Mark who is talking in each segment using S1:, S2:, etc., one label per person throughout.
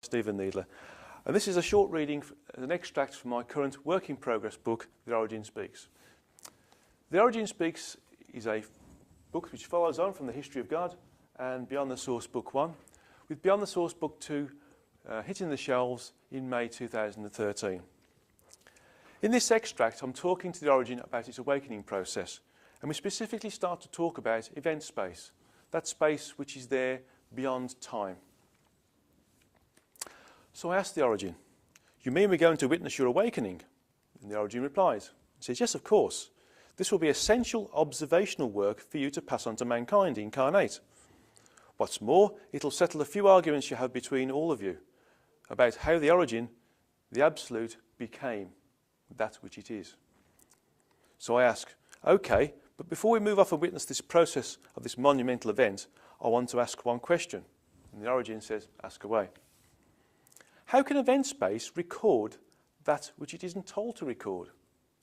S1: Stephen Needler, and this is a short reading, an extract from my current work in progress book, The Origin Speaks. The Origin Speaks is a book which follows on from the history of God and Beyond the Source Book 1, with Beyond the Source Book 2 hitting the shelves in May 2013. In this extract, I'm talking to the Origin about its awakening process, and we specifically start to talk about event space, that space which is there beyond time. So I asked the Origin, "You mean we're going to witness your awakening?" And the Origin replies, he says, "Yes, of course. This will be essential observational work for you to pass on to mankind incarnate. What's more, it'll settle a few arguments you have between all of you about how the Origin, the Absolute, became that which it is." So I ask, "Okay, but before we move off and witness this process of this monumental event, I want to ask one question." And the Origin says, "Ask away." How can event space record that which it isn't told to record?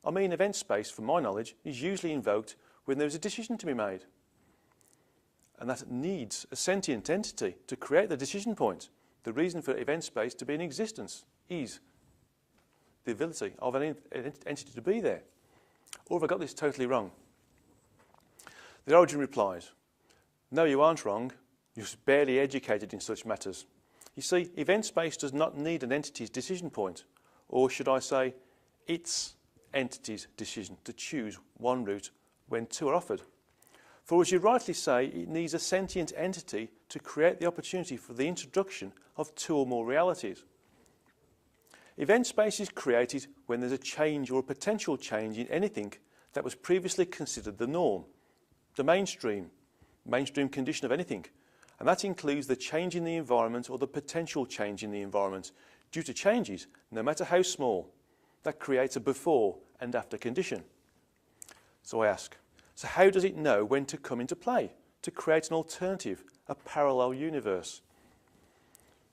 S1: I mean, event space, from my knowledge, is usually invoked when there is a decision to be made. And that needs a sentient entity to create the decision point. The reason for event space to be in existence is the ability of an entity to be there. Or have I got this totally wrong? The Origin replies, "No, you aren't wrong. You're barely educated in such matters. You see, event space does not need an entity's decision point, or should I say, its entity's decision to choose one route when two are offered. For as you rightly say, it needs a sentient entity to create the opportunity for the introduction of two or more realities. Event space is created when there's a change or a potential change in anything that was previously considered the norm, the mainstream condition of anything. And that includes the change in the environment or the potential change in the environment due to changes, no matter how small, that creates a before and after condition." So I ask, so how does it know when to come into play, to create an alternative, a parallel universe?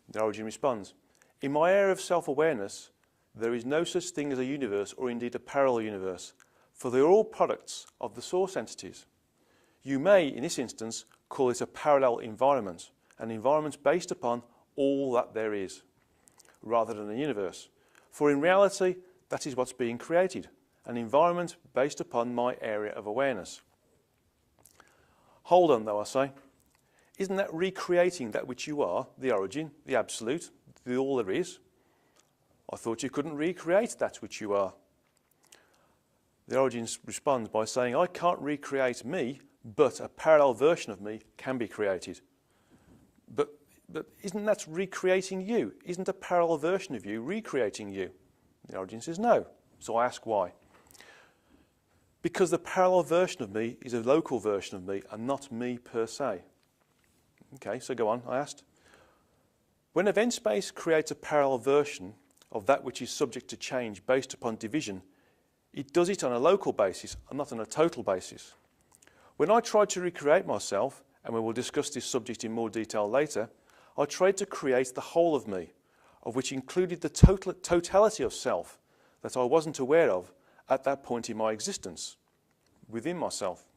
S1: The Origin responds, "In my area of self-awareness, there is no such thing as a universe or indeed a parallel universe, for they are all products of the source entities. You may, in this instance, call it a parallel environment, an environment based upon all that there is, rather than a universe. For in reality, that is what's being created, an environment based upon my area of awareness." Hold on, though, I say. Isn't that recreating that which you are, the Origin, the Absolute, the all there is? I thought you couldn't recreate that which you are. The Origin responds by saying, "I can't recreate me, but a parallel version of me can be created." But isn't that recreating you? Isn't a parallel version of you recreating you? The Origin says no. So I ask why. Because the parallel version of me is a local version of me and not me per se. Okay, so go on, I asked. When event space creates a parallel version of that which is subject to change based upon division, it does it on a local basis and not on a total basis. When I tried to recreate myself, and we will discuss this subject in more detail later, I tried to create the whole of me, of which included the totality of self that I wasn't aware of at that point in my existence, within myself.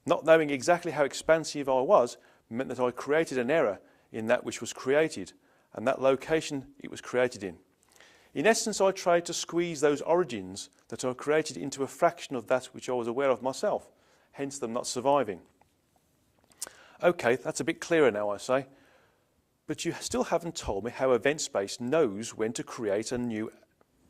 S1: Not knowing exactly how expansive I was meant that I created an error in that which was created, and that location it was created in. In essence, I tried to squeeze those origins that I created into a fraction of that which I was aware of myself, hence them not surviving. Okay, that's a bit clearer now, I say. But you still haven't told me how event space knows when to create a new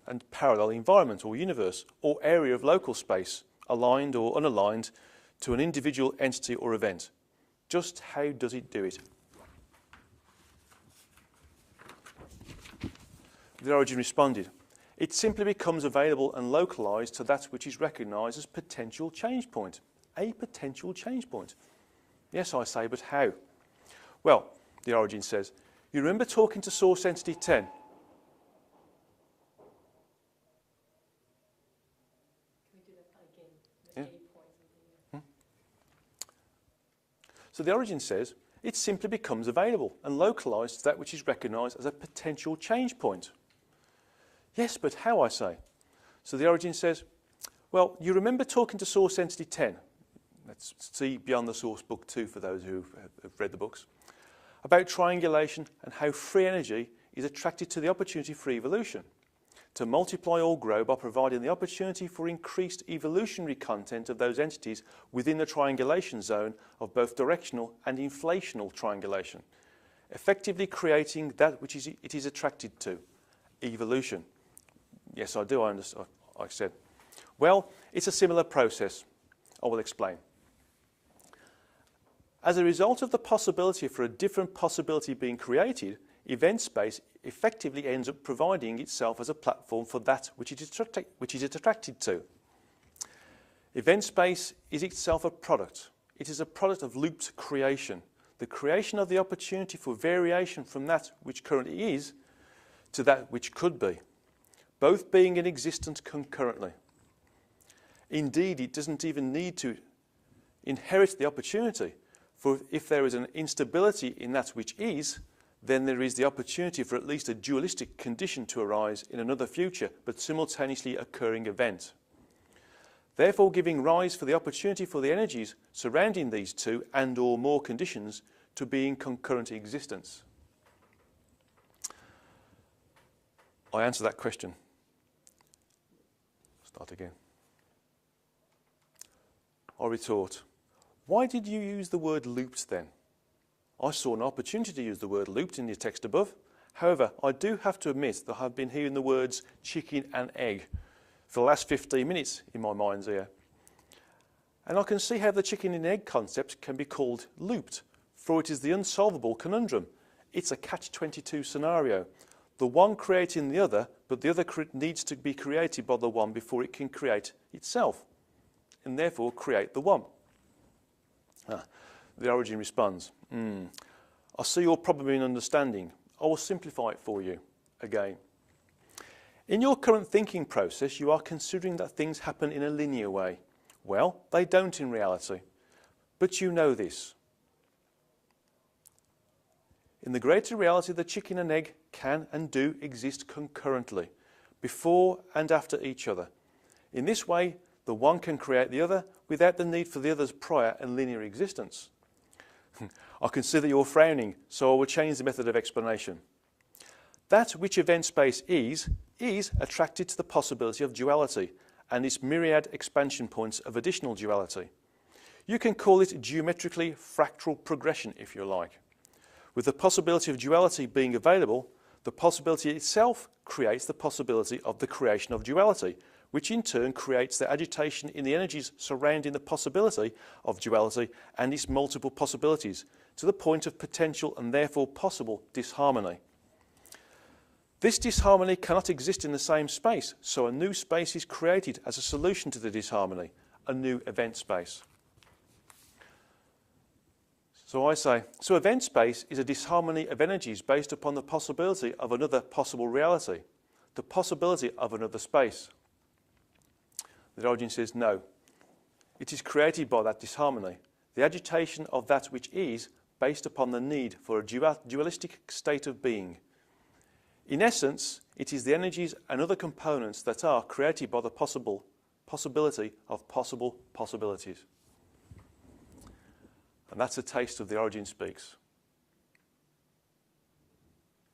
S1: and parallel environment or universe or area of local space, aligned or unaligned to an individual entity or event. Just how does it do it? The Origin responded, "It simply becomes available and localized to that which is recognized as potential change point." A potential change point. Yes, I say, but how? Well, the Origin says, you remember talking to Source Entity 10?
S2: Can we do that again? The A point.
S1: So the Origin says, it simply becomes available and localized to that which is recognized as a potential change point. Yes, but how, I say? So the Origin says, well, you remember talking to Source Entity 10? Let's see Beyond the Source Book 2 for those who have read the books. About triangulation and how free energy is attracted to the opportunity for evolution, to multiply or grow by providing the opportunity for increased evolutionary content of those entities within the triangulation zone of both directional and inflational triangulation, effectively creating that which it is attracted to, evolution. Yes, I do, I understand, I said. Well, it's a similar process. I will explain. As a result of the possibility for a different possibility being created, event space effectively ends up providing itself as a platform for that which it is attracted to. Event space is itself a product. It is a product of looped creation, the creation of the opportunity for variation from that which currently is to that which could be, both being in existence concurrently. Indeed, it doesn't even need to inherit the opportunity, for if there is an instability in that which is, then there is the opportunity for at least a dualistic condition to arise in another future but simultaneously occurring event, therefore giving rise for the opportunity for the energies surrounding these two and or more conditions to be in concurrent existence. I answer that question. Start again. I retort, why did you use the word looped then? I saw an opportunity to use the word looped in your text above. However, I do have to admit that I've been hearing the words chicken and egg for the last 15 minutes in my mind's ear. And I can see how the chicken and egg concept can be called looped, for it is the unsolvable conundrum. It's a catch-22 scenario. The one creating the other, but the other needs to be created by the one before it can create itself, and therefore create the one. The origin responds, I see your problem in understanding. I will simplify it for you again. In your current thinking process, you are considering that things happen in a linear way. Well, they don't in reality, but you know this. In the greater reality, the chicken and egg can and do exist concurrently, before and after each other. In this way, the one can create the other without the need for the other's prior and linear existence. I consider you're frowning, so I will change the method of explanation. That which event space is attracted to the possibility of duality and its myriad expansion points of additional duality. You can call it geometrically fractal progression if you like. With the possibility of duality being available, the possibility itself creates the possibility of the creation of duality, which in turn creates the agitation in the energies surrounding the possibility of duality and its multiple possibilities, to the point of potential and therefore possible disharmony. This disharmony cannot exist in the same space, so a new space is created as a solution to the disharmony, a new event space. So I say, so event space is a disharmony of energies based upon the possibility of another possible reality, the possibility of another space. The origin says no. It is created by that disharmony, the agitation of that which is based upon the need for a dualistic state of being. In essence, it is the energies and other components that are created by the possibility of possible possibilities. And that's a taste of the origin speaks.